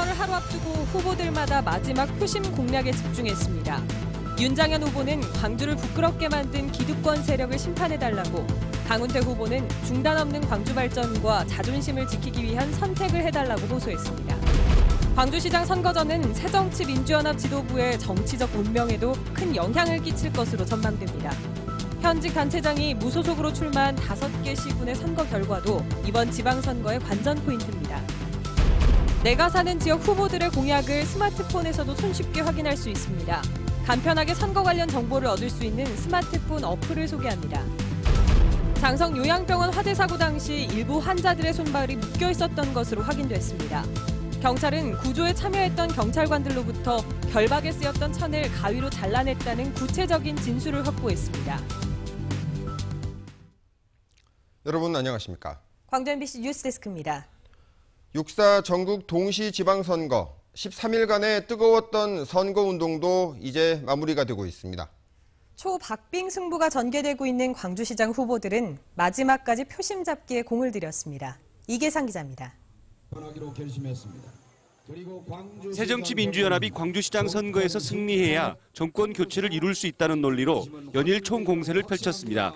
지방선거를 하루 앞두고 후보들마다 마지막 표심 공략에 집중했습니다. 윤장현 후보는 광주를 부끄럽게 만든 기득권 세력을 심판해달라고, 강훈태 후보는 중단 없는 광주 발전과 자존심을 지키기 위한 선택을 해달라고 호소했습니다. 광주시장 선거전은 새정치민주연합 지도부의 정치적 운명에도 큰 영향을 끼칠 것으로 전망됩니다. 현직 단체장이 무소속으로 출마한 5개 시군의 선거 결과도 이번 지방선거의 관전 포인트입니다. 내가 사는 지역 후보들의 공약을 스마트폰에서도 손쉽게 확인할 수 있습니다. 간편하게 선거 관련 정보를 얻을 수 있는 스마트폰 어플을 소개합니다. 장성 요양병원 화재 사고 당시 일부 환자들의 손발이 묶여 있었던 것으로 확인됐습니다. 경찰은 구조에 참여했던 경찰관들로부터 결박에 쓰였던 천을 가위로 잘라냈다는 구체적인 진술을 확보했습니다. 여러분 안녕하십니까? 광주 MBC 뉴스데스크입니다. 6.4 전국 동시지방선거 13일간의 뜨거웠던 선거운동도 이제 마무리가 되고 있습니다. 초박빙 승부가 전개되고 있는 광주시장 후보들은 마지막까지 표심 잡기에 공을 들였습니다. 이계상 기자입니다. 새정치민주연합이 광주시장 선거에서 승리해야 정권 교체를 이룰 수 있다는 논리로 연일 총공세를 펼쳤습니다.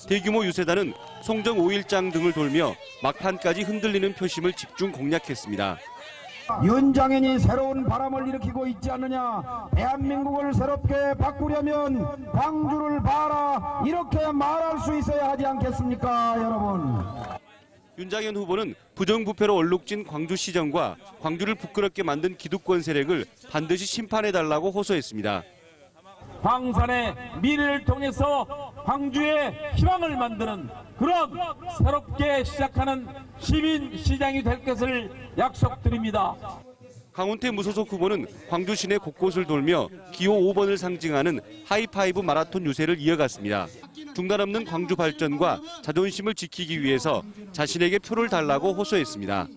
대규모 유세단은 송정 5일장 등을 돌며 막판까지 흔들리는 표심을 집중 공략했습니다. 윤장현이 새로운 바람을 일으키고 있지 않느냐. 대한민국을 새롭게 바꾸려면 광주를 봐라. 이렇게 말할 수 있어야 하지 않겠습니까, 여러분. 윤장현 후보는 부정부패로 얼룩진 광주시정과 광주를 부끄럽게 만든 기득권 세력을 반드시 심판해달라고 호소했습니다. 광산의 미래를 통해서 광주의 희망을 만드는 그런 새롭게 시작하는 시민시장이 될 것을 약속드립니다. 강훈태 무소속 후보는 광주 시내 곳곳을 돌며 기호 5번을 상징하는 하이파이브 마라톤 유세를 이어갔습니다. 중단 없는 광주 발전과 자존심을 지키기 위해서 자신에게 표를 달라고 호소했습니다.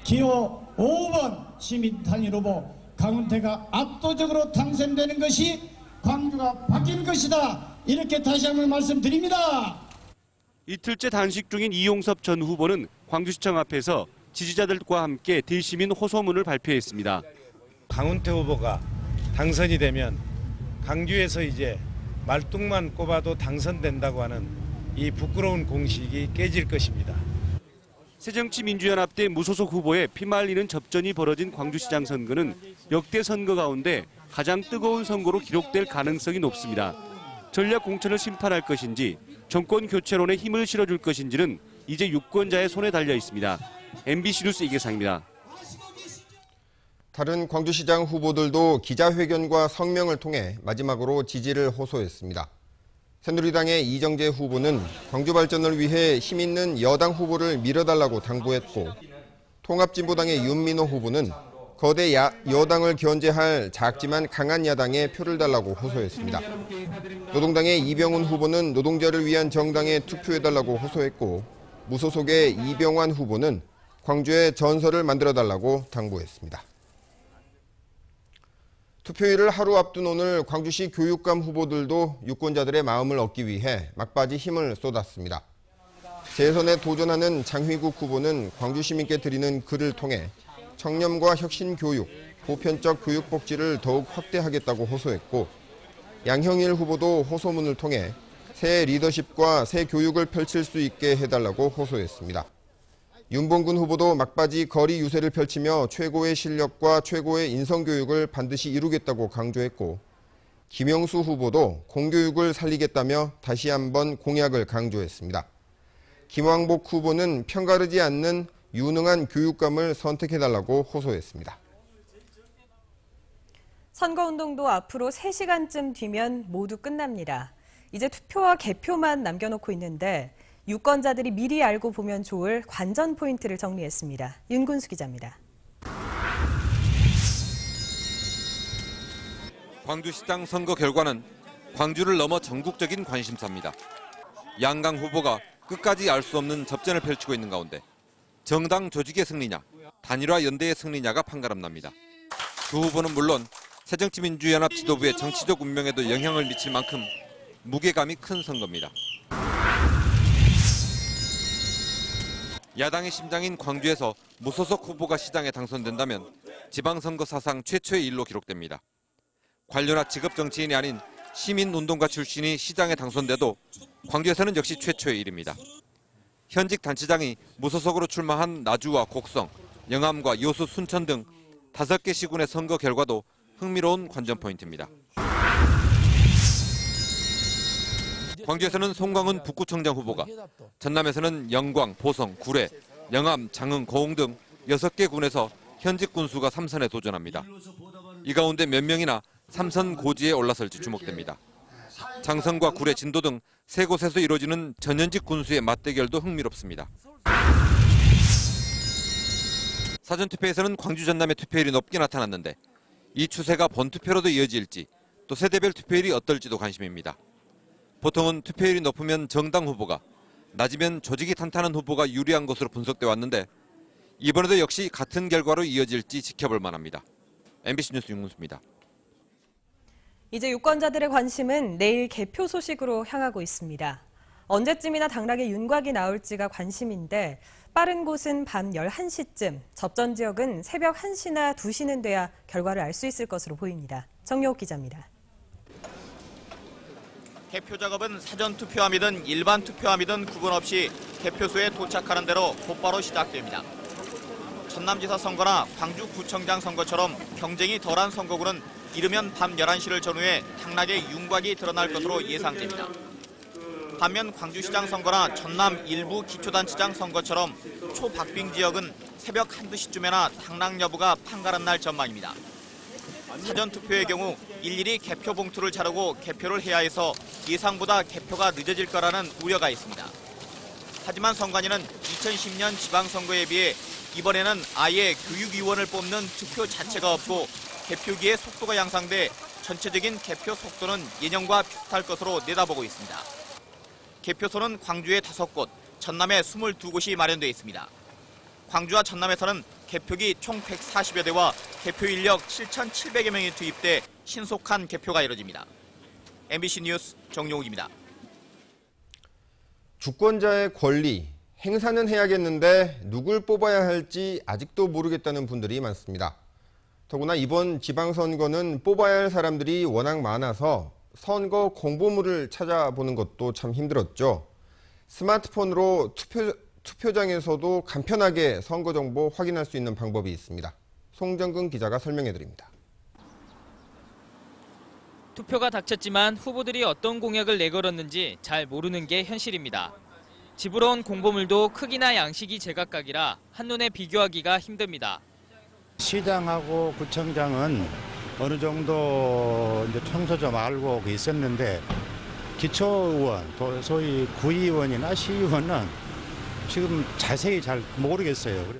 기호 5번 시민 단일 후보 강훈태가 압도적으로 당선되는 것이 광주가 바뀐 것이다. 이렇게 다시 한번 말씀드립니다. 이틀째 단식 중인 이용섭 전 후보는 광주시청 앞에서 지지자들과 함께 대시민 호소문을 발표했습니다. 강훈태 후보가 당선이 되면 광주에서 이제 말뚝만 꼽아도 당선된다고 하는 이 부끄러운 공식이 깨질 것입니다. 새정치민주연합 대 무소속 후보의 피말리는 접전이 벌어진 광주시장 선거는 역대 선거 가운데 가장 뜨거운 선거로 기록될 가능성이 높습니다. 전략 공천을 심판할 것인지 정권 교체론에 힘을 실어줄 것인지는 이제 유권자의 손에 달려 있습니다. MBC 뉴스 이계상입니다. 다른 광주시장 후보들도 기자회견과 성명을 통해 마지막으로 지지를 호소했습니다. 새누리당의 이정재 후보는 광주 발전을 위해 힘 있는 여당 후보를 밀어달라고 당부했고, 통합진보당의 윤민호 후보는 거대 여당을 견제할 작지만 강한 야당에 표를 달라고 호소했습니다. 노동당의 이병훈 후보는 노동자를 위한 정당에 투표해달라고 호소했고, 무소속의 이병환 후보는 광주에 전설을 만들어달라고 당부했습니다. 투표일을 하루 앞둔 오늘 광주시 교육감 후보들도 유권자들의 마음을 얻기 위해 막바지 힘을 쏟았습니다. 재선에 도전하는 장휘국 후보는 광주 시민께 드리는 글을 통해 청렴과 혁신교육, 보편적 교육복지를 더욱 확대하겠다고 호소했고, 양형일 후보도 호소문을 통해 새 리더십과 새 교육을 펼칠 수 있게 해달라고 호소했습니다. 윤봉근 후보도 막바지 거리 유세를 펼치며 최고의 실력과 최고의 인성교육을 반드시 이루겠다고 강조했고, 김영수 후보도 공교육을 살리겠다며 다시 한번 공약을 강조했습니다. 김왕복 후보는 편가르지 않는 유능한 교육감을 선택해달라고 호소했습니다. 선거운동도 앞으로 3시간쯤 뒤면 모두 끝납니다. 이제 투표와 개표만 남겨놓고 있는데 유권자들이 미리 알고 보면 좋을 관전 포인트를 정리했습니다. 윤군수 기자입니다. 광주시장 선거 결과는 광주를 넘어 전국적인 관심사입니다. 양강 후보가 끝까지 알 수 없는 접전을 펼치고 있는 가운데 정당 조직의 승리냐, 단일화 연대의 승리냐가 판가름납니다. 두 후보는 물론 새정치민주연합 지도부의 정치적 운명에도 영향을 미칠 만큼 무게감이 큰 선거입니다. 야당의 심장인 광주에서 무소속 후보가 시장에 당선된다면 지방선거 사상 최초의 일로 기록됩니다. 관료나 직업 정치인이 아닌 시민운동가 출신이 시장에 당선돼도 광주에서는 역시 최초의 일입니다. 현직 단체장이 무소속으로 출마한 나주와 곡성, 영암과 여수, 순천 등 5개 시군의 선거 결과도 흥미로운 관전 포인트입니다. 광주에서는 송광훈 북구청장 후보가, 전남에서는 영광, 보성, 구례, 영암, 장흥, 고흥 등 6개 군에서 현직 군수가 3선에 도전합니다. 이 가운데 몇 명이나 3선 고지에 올라설지 주목됩니다. 장성과 구례, 진도 등 3곳에서 이루어지는 전현직 군수의 맞대결도 흥미롭습니다. 사전투표에서는 광주 전남의 투표율이 높게 나타났는데 이 추세가 본투표로도 이어질지 또 세대별 투표율이 어떨지도 관심입니다. 보통은 투표율이 높으면 정당 후보가, 낮으면 조직이 탄탄한 후보가 유리한 것으로 분석돼 왔는데 이번에도 역시 같은 결과로 이어질지 지켜볼 만합니다. MBC 뉴스 윤문수입니다. 이제 유권자들의 관심은 내일 개표 소식으로 향하고 있습니다. 언제쯤이나 당락에 윤곽이 나올지가 관심인데 빠른 곳은 밤 11시쯤, 접전 지역은 새벽 1시나 2시는 돼야 결과를 알 수 있을 것으로 보입니다. 정여욱 기자입니다. 개표 작업은 사전 투표함이든 일반 투표함이든 구분 없이 개표소에 도착하는 대로 곧바로 시작됩니다. 전남지사 선거나 광주구청장 선거처럼 경쟁이 덜한 선거구는 이르면 밤 11시를 전후해 당락의 윤곽이 드러날 것으로 예상됩니다. 반면 광주시장 선거나 전남 일부 기초단체장 선거처럼 초박빙 지역은 새벽 1~2시쯤에나 당락 여부가 판가름 날 전망입니다. 사전투표의 경우 일일이 개표 봉투를 자르고 개표를 해야 해서 예상보다 개표가 늦어질 거라는 우려가 있습니다. 하지만 선관위는 2010년 지방선거에 비해 이번에는 아예 교육위원을 뽑는 투표 자체가 없고 개표기의 속도가 양상돼 전체적인 개표 속도는 예년과 비슷할 것으로 내다보고 있습니다. 개표소는 광주에 5곳, 전남에 22곳이 마련되어 있습니다. 광주와 전남에서는 개표기 총 140여 대와 개표 인력 7,700여 명이 투입돼 신속한 개표가 이뤄집니다. MBC 뉴스 정용욱입니다. 주권자의 권리, 행사는 해야겠는데 누굴 뽑아야 할지 아직도 모르겠다는 분들이 많습니다. 더구나 이번 지방선거는 뽑아야 할 사람들이 워낙 많아서 선거 공보물을 찾아보는 것도 참 힘들었죠. 스마트폰으로 투표장에서도 간편하게 선거 정보 확인할 수 있는 방법이 있습니다. 송정근 기자가 설명해 드립니다. 투표가 닥쳤지만 후보들이 어떤 공약을 내걸었는지 잘 모르는 게 현실입니다. 집으로 온 공보물도 크기나 양식이 제각각이라 한눈에 비교하기가 힘듭니다. 시장하고 구청장은 어느 정도 이제 청소 좀 알고 있었는데 기초의원, 소위 구의원이나 시의원은 지금 자세히 잘 모르겠어요.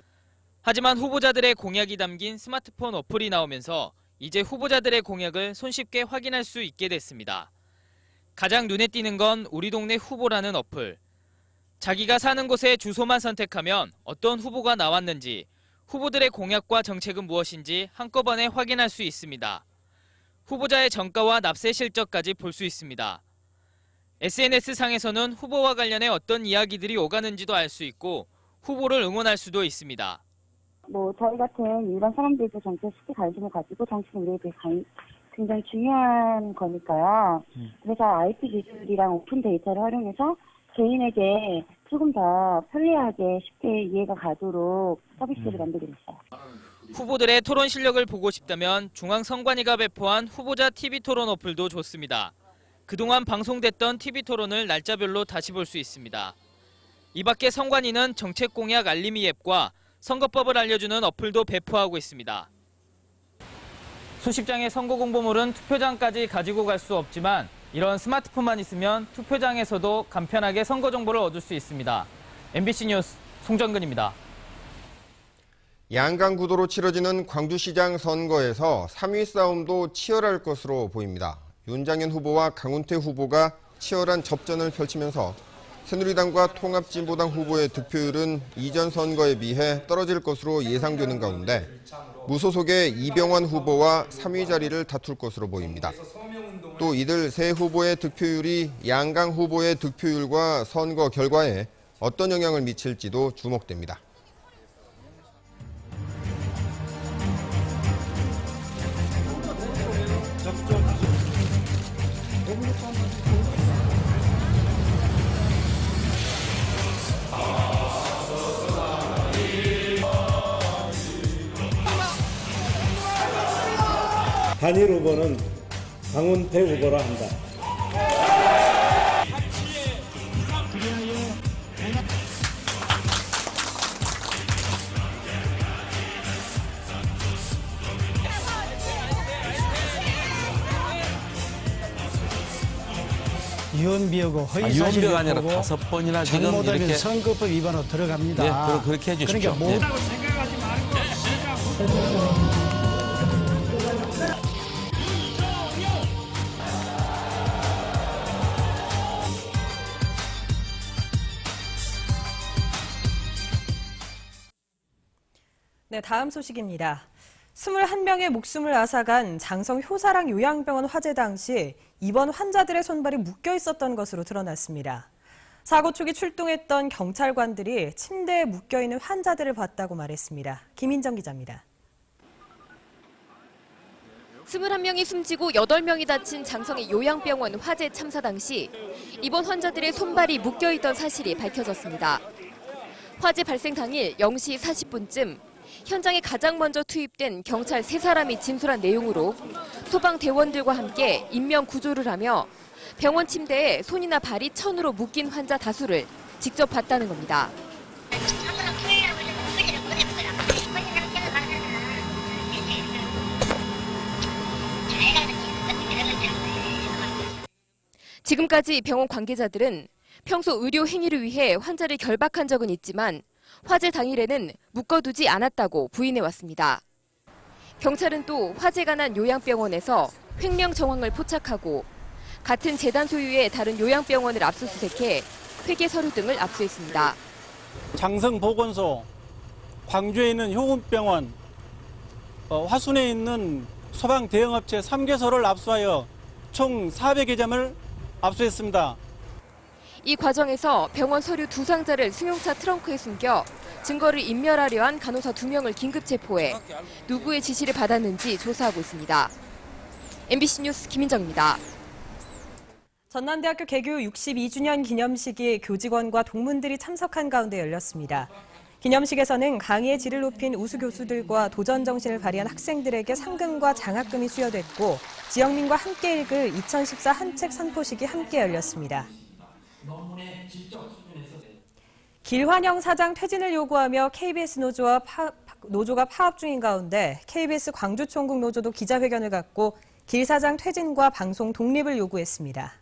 하지만 후보자들의 공약이 담긴 스마트폰 어플이 나오면서 이제 후보자들의 공약을 손쉽게 확인할 수 있게 됐습니다. 가장 눈에 띄는 건 우리 동네 후보라는 어플. 자기가 사는 곳의 주소만 선택하면 어떤 후보가 나왔는지, 후보들의 공약과 정책은 무엇인지 한꺼번에 확인할 수 있습니다. 후보자의 정가와 납세 실적까지 볼 수 있습니다. SNS상에서는 후보와 관련해 어떤 이야기들이 오가는지도 알 수 있고 후보를 응원할 수도 있습니다. 저희 같은 일반 사람들도 정치에 쉽게 관심을 가지고 정치는 우리에게 굉장히 중요한 거니까요. 그래서 IT 기술이랑 오픈 데이터를 활용해서 개인에게 조금 더 편리하게 쉽게 이해가 가도록 서비스를 만들고 있어요. 후보들의 토론 실력을 보고 싶다면 중앙선관위가 배포한 후보자 TV토론 어플도 좋습니다. 그동안 방송됐던 TV토론을 날짜별로 다시 볼 수 있습니다. 이 밖에 선관위는 정책 공약 알림이 앱과 선거법을 알려주는 어플도 배포하고 있습니다. 수십 장의 선거 공보물은 투표장까지 가지고 갈 수 없지만 이런 스마트폰만 있으면 투표장에서도 간편하게 선거 정보를 얻을 수 있습니다. MBC 뉴스 송정근입니다. 양강구도로 치러지는 광주시장 선거에서 3위 싸움도 치열할 것으로 보입니다. 윤장현 후보와 강훈태 후보가 치열한 접전을 펼치면서 새누리당과 통합진보당 후보의 득표율은 이전 선거에 비해 떨어질 것으로 예상되는 가운데 무소속의 이병환 후보와 3위 자리를 다툴 것으로 보입니다. 또 이들 세 후보의 득표율이 양강 후보의 득표율과 선거 결과에 어떤 영향을 미칠지도 주목됩니다. 단일 후보는 강훈태 후보라 한다. 유언비어고 허위사실 유언비어가 아니라 5번이나 지금 잘못하면 이렇게 선거법 위반으로 들어갑니다. 네, 그렇게 해주십시오. 그러니까 네, 다음 소식입니다. 21명의 목숨을 앗아간 장성 효사랑 요양병원 화재 당시 입원 환자들의 손발이 묶여 있었던 것으로 드러났습니다. 사고 초기 출동했던 경찰관들이 침대에 묶여 있는 환자들을 봤다고 말했습니다. 김인정 기자입니다. 21명이 숨지고 8명이 다친 장성의 요양병원 화재 참사 당시 입원 환자들의 손발이 묶여 있던 사실이 밝혀졌습니다. 화재 발생 당일 0시 40분쯤 현장에 가장 먼저 투입된 경찰 3사람이 진술한 내용으로 소방대원들과 함께 인명 구조를 하며 병원 침대에 손이나 발이 천으로 묶인 환자 다수를 직접 봤다는 겁니다. 지금까지 병원 관계자들은 평소 의료 행위를 위해 환자를 결박한 적은 있지만 화재 당일에는 묶어두지 않았다고 부인해왔습니다. 경찰은 또 화재가 난 요양병원에서 횡령 정황을 포착하고 같은 재단 소유의 다른 요양병원을 압수수색해 회계 서류 등을 압수했습니다. 장성보건소, 광주에 있는 효군병원, 화순에 있는 소방대응업체 3개소를 압수하여 총 400여 점을 압수했습니다. 이 과정에서 병원 서류 2상자를 승용차 트렁크에 숨겨 증거를 인멸하려 한 간호사 2명을 긴급 체포해 누구의 지시를 받았는지 조사하고 있습니다. MBC 뉴스 김인정입니다. 전남대학교 개교 62주년 기념식이 교직원과 동문들이 참석한 가운데 열렸습니다. 기념식에서는 강의의 질을 높인 우수 교수들과 도전 정신을 발휘한 학생들에게 상금과 장학금이 수여됐고 지영민과 함께 읽을 2014 한책 선포식이 함께 열렸습니다. 길환영 사장 퇴진을 요구하며 KBS 노조가 파업 중인 가운데 KBS 광주총국 노조도 기자회견을 갖고 길 사장 퇴진과 방송 독립을 요구했습니다.